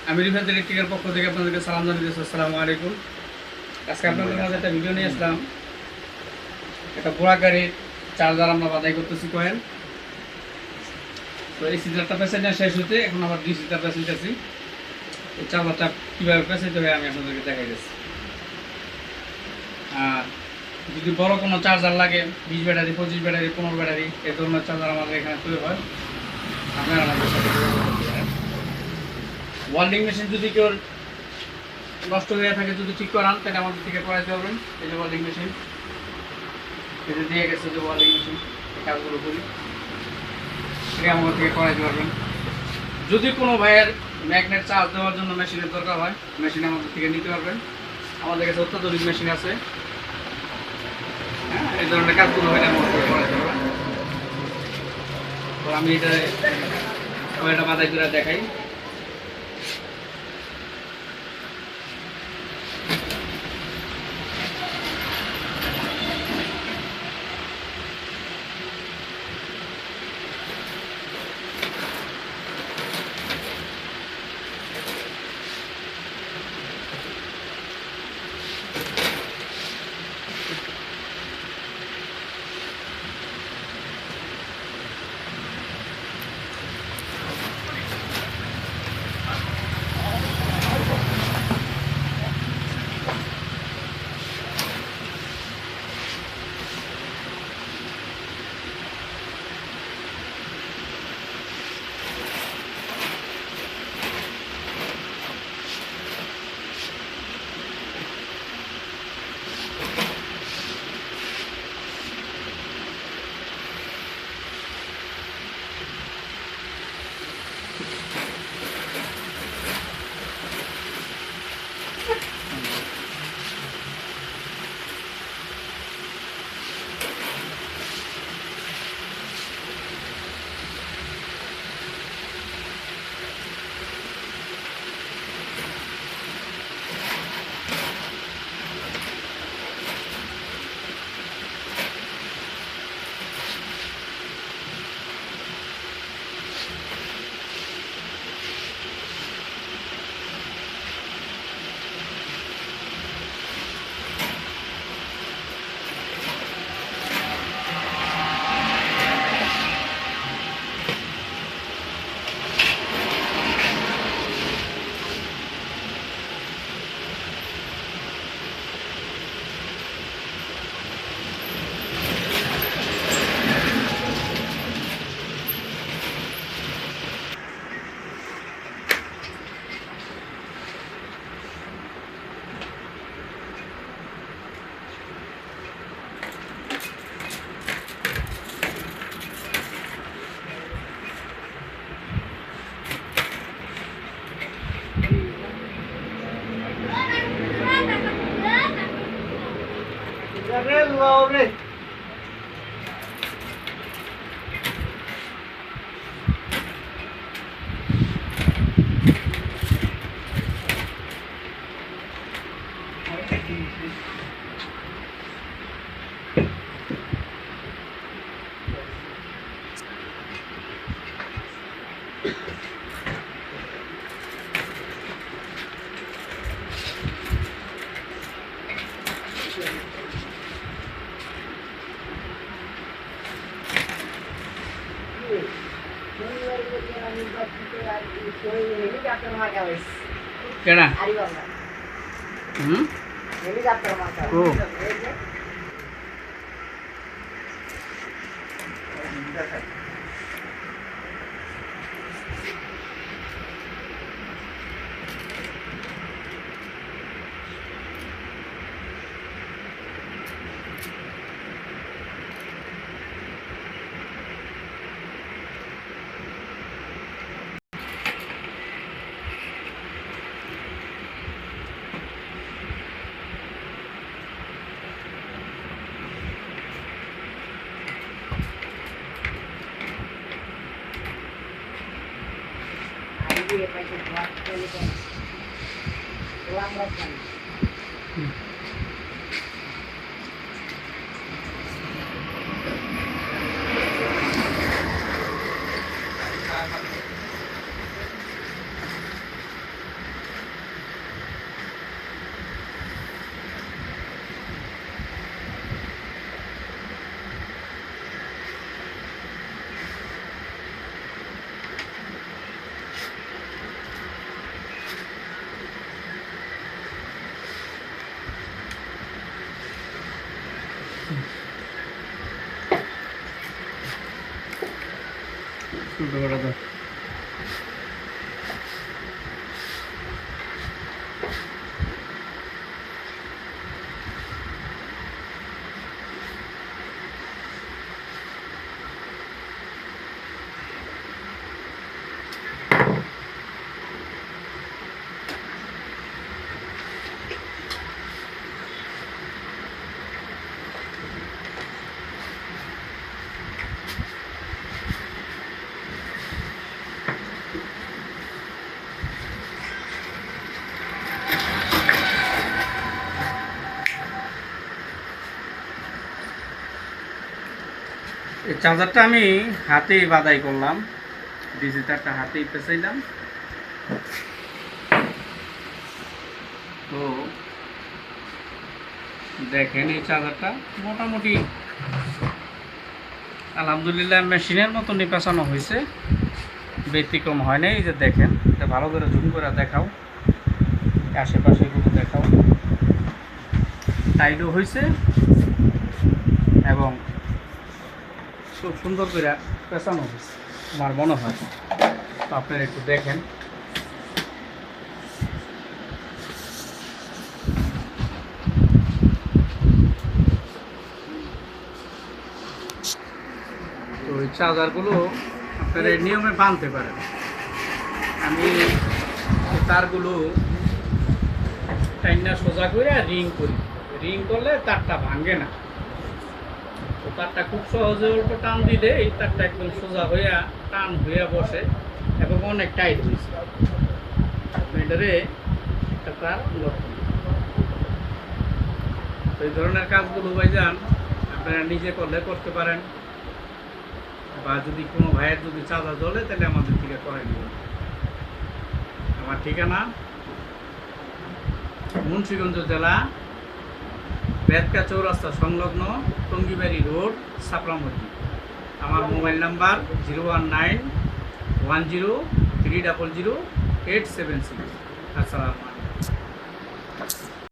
আমি রিফাত ইলেকট্রিকের পক্ষ থেকে আপনাদেরকে সালাম জানাচ্ছি। আসসালামু আলাইকুম। আজকে আপনাদের মাঝে একটা ভিডিও নিয়ে আসলাম। একটা পোড়া গাড়ির চার্জার আমরা বাধাই করতেছি কয়েন। তো এই সিজারটা পেছাইতে শেষ হতে এখন আবার দুই সিজার পেছাইতেছি। এই চার্জারটা কীভাবে পেছাইতে হয় আমি আপনাদেরকে দেখাই দিচ্ছি। আর যদি বড় কোনো চার্জার লাগে 20 ব্যাটারি, 25 ব্যাটারি, 15 ব্যাটারি এই ধরনের চার্জার আমাদের এখানে তৈরি হয়। আপনারা আমাদের সাথে ওয়েল্ডিং মেশিন যদি কেউ নষ্ট হয়ে থাকে, যদি ঠিক করান তাহলে আমাদের থেকে করাইতে পারবেন। এই যে ওয়েল্ডিং মেশিন, এই যে দিয়ে গেছে যে ওয়েল্ডিং মেশিন, এই কাজগুলো করি, সেটা আমাদের থেকে করাইতে পারবেন। যদি কোনো ভাইয়ের ম্যাগনেট চার্জ দেওয়ার জন্য মেশিনের দরকার হয়, মেশিন আমাদের থেকে নিতে পারবেন। আমাদের কাছে অত্যাধুনিক মেশিন আছে। হ্যাঁ, এই ধরনের কাজগুলো হলে আমাদের থেকে করাইতে পারবেন। তো আমি এটা বাধাই করে দেখাই। Lovely. কেনা ও উল্টো করে দাও। এই চার্জারটা আমি হাতেই বাদাই করলাম, ডিসি তারটা হাতেই পেঁচাইলাম। তো দেখেন এই চার্জারটা মোটামুটি আলহামদুলিল্লাহ মেশিনের মতনই পেঁচানো হয়েছে, ব্যতিক্রম হয় না। এই যে দেখেন, এটা ভালো করে জুম করে দেখাও, আশেপাশে গুলো দেখাও, টাইটও হয়েছে এবং খুব সুন্দর করে পেঁচানো হয়েছে আমার মনে হয়। তো আপনারা একটু দেখেন। তো ওই চার্জারগুলো আপনারা এই নিয়মে বাঁধতে পারেন। আমি তারগুলো টাইনা সোজা করে রিং করি, রিং করলে তারটা ভাঙে না। তো তারটা খুব সহজে অল্প টান দিলে এই তারটা একদম সোজা হইয়া টান হইয়া বসে এবং অনেক টাইট হয়েছে। এটারে একটা তার তো এই ধরনের কাজগুলো ভাইজান আপনারা নিজে করলে করতে পারেন, বা যদি কোনো ভাইয়ের যদি চাঁদা জ্বলে তাহলে আমাদের থেকে করে নেবেন। আমার ঠিকানা মুন্সিগঞ্জ জেলা, বেদকা চৌরাস্তা সংলগ্ন টঙ্গিবাড়ি রোড, সাপড়া মসজিদ। আমার মোবাইল নাম্বার 01910300876। আসসালামু আলাইকুম।